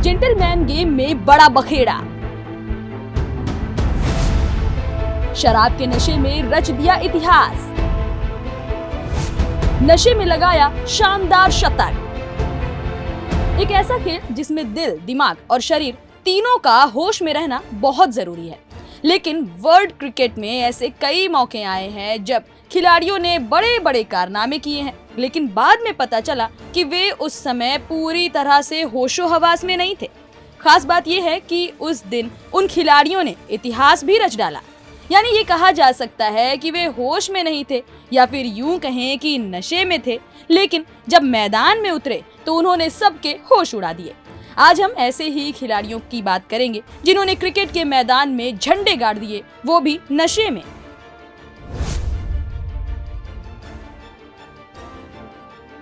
Gentleman game में बड़ा बखेड़ा, शराब के नशे में रच दिया इतिहास, नशे में लगाया शानदार शतक। एक ऐसा खेल जिसमें दिल, दिमाग और शरीर तीनों का होश में रहना बहुत जरूरी है। लेकिन वर्ल्ड क्रिकेट में ऐसे कई मौके आए हैं जब खिलाड़ियों ने बड़े बड़े कारनामे किए हैं, लेकिन बाद में पता चला कि वे उस समय पूरी तरह से होशो हवास में नहीं थे। खास बात यह है कि उस दिन उन खिलाड़ियों ने इतिहास भी रच डाला। यानी ये कहा जा सकता है कि वे होश में नहीं थे, या फिर यूं कहें कि नशे में थे, लेकिन जब मैदान में उतरे तो उन्होंने सबके होश उड़ा दिए। आज हम ऐसे ही खिलाड़ियों की बात करेंगे जिन्होंने क्रिकेट के मैदान में झंडे गाड़ दिए, वो भी नशे में।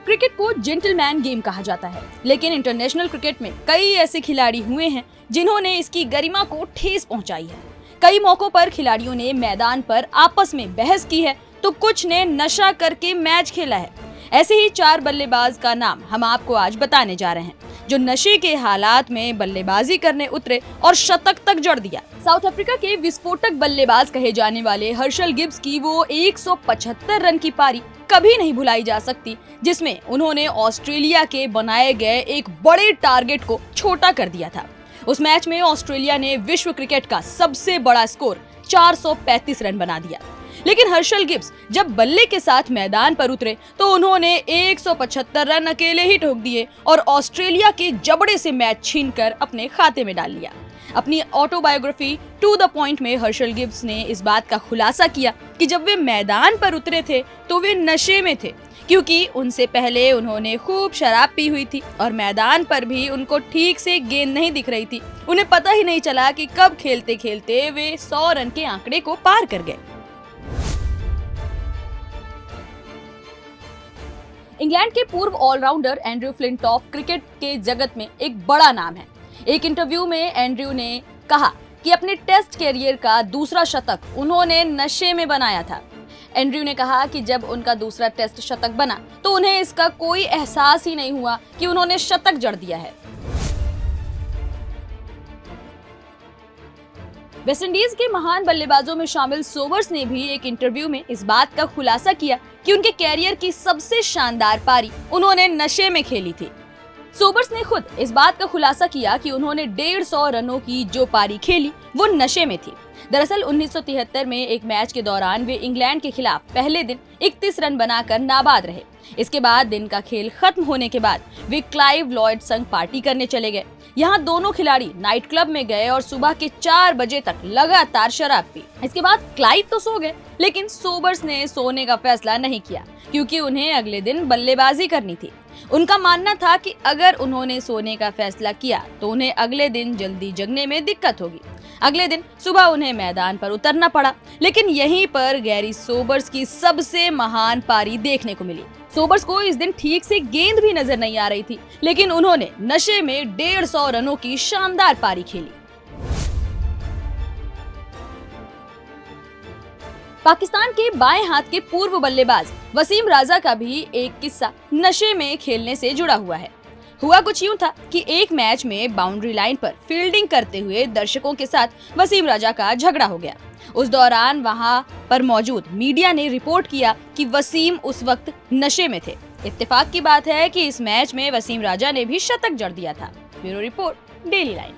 क्रिकेट को जेंटलमैन गेम कहा जाता है, लेकिन इंटरनेशनल क्रिकेट में कई ऐसे खिलाड़ी हुए हैं जिन्होंने इसकी गरिमा को ठेस पहुंचाई है। कई मौकों पर खिलाड़ियों ने मैदान पर आपस में बहस की है, तो कुछ ने नशा करके मैच खेला है। ऐसे ही 4 बल्लेबाज का नाम हम आपको आज बताने जा रहे हैं, जो नशे के हालात में बल्लेबाजी करने उतरे और शतक तक जड़ दिया। साउथ अफ्रीका के विस्फोटक बल्लेबाज कहे जाने वाले हर्शल गिब्स की वो 175 रन की पारी कभी नहीं भुलाई जा सकती, जिसमें उन्होंने ऑस्ट्रेलिया के बनाए गए एक बड़े टारगेट को छोटा कर दिया था। उस मैच में ऑस्ट्रेलिया ने विश्व क्रिकेट का सबसे बड़ा स्कोर 435 रन बना दिया। लेकिन हर्शल गिब्स जब बल्ले के साथ मैदान पर उतरे तो उन्होंने 175 रन अकेले ही ठोक दिए और ऑस्ट्रेलिया के जबड़े से मैच छीनकर अपने खाते में डाल लिया। अपनी ऑटोबायोग्राफी टू द पॉइंट में हर्शल गिब्स ने इस बात का खुलासा किया कि जब वे मैदान पर उतरे थे तो वे नशे में थे, क्योंकि उनसे पहले उन्होंने खूब शराब पी हुई थी और मैदान पर भी उनको ठीक से गेंद नहीं दिख रही थी। उन्हें पता ही नहीं चला कि कब खेलते खेलते वे 100 रन के आंकड़े को पार कर गए। इंग्लैंड के पूर्व ऑलराउंडर एंड्रयू फ्लिंटॉफ क्रिकेट के जगत में एक बड़ा नाम है। एक इंटरव्यू में एंड्रयू ने कहा कि अपने टेस्ट कैरियर का दूसरा शतक उन्होंने नशे में बनाया था। एंड्रयू ने कहा कि जब उनका दूसरा टेस्ट शतक बना तो उन्हें इसका कोई एहसास ही नहीं हुआ कि उन्होंने शतक जड़ दिया है। वेस्टइंडीज के महान बल्लेबाजों में शामिल सोबर्स ने भी एक इंटरव्यू में इस बात का खुलासा किया कि उनके कैरियर की सबसे शानदार पारी उन्होंने नशे में खेली थी। सोबर्स ने खुद इस बात का खुलासा किया कि उन्होंने 150 रनों की जो पारी खेली वो नशे में थी। दरअसल 1973 में एक मैच के दौरान वे इंग्लैंड के खिलाफ पहले दिन 31 रन बनाकर नाबाद रहे। इसके बाद दिन का खेल खत्म होने के बाद वे क्लाइव लॉयड संग पार्टी करने चले गए। यहाँ दोनों खिलाड़ी नाइट क्लब में गए और सुबह के 4 बजे तक लगातार शराब पी। इसके बाद क्लाइव तो सो गए, लेकिन सोबर्स ने सोने का फैसला नहीं किया, क्योंकि उन्हें अगले दिन बल्लेबाजी करनी थी। उनका मानना था कि अगर उन्होंने सोने का फैसला किया तो उन्हें अगले दिन जल्दी जगने में दिक्कत होगी। अगले दिन सुबह उन्हें मैदान पर उतरना पड़ा, लेकिन यहीं पर गैरी सोबर्स की सबसे महान पारी देखने को मिली। सोबर्स को इस दिन ठीक से गेंद भी नजर नहीं आ रही थी, लेकिन उन्होंने नशे में 150 रनों की शानदार पारी खेली। पाकिस्तान के बाएं हाथ के पूर्व बल्लेबाज वसीम राजा का भी एक किस्सा नशे में खेलने से जुड़ा हुआ है। हुआ कुछ यूं था कि एक मैच में बाउंड्री लाइन पर फील्डिंग करते हुए दर्शकों के साथ वसीम राजा का झगड़ा हो गया। उस दौरान वहां पर मौजूद मीडिया ने रिपोर्ट किया कि वसीम उस वक्त नशे में थे। इत्तेफाक की बात है कि इस मैच में वसीम राजा ने भी शतक जड़ दिया था। Bureau report, daily line.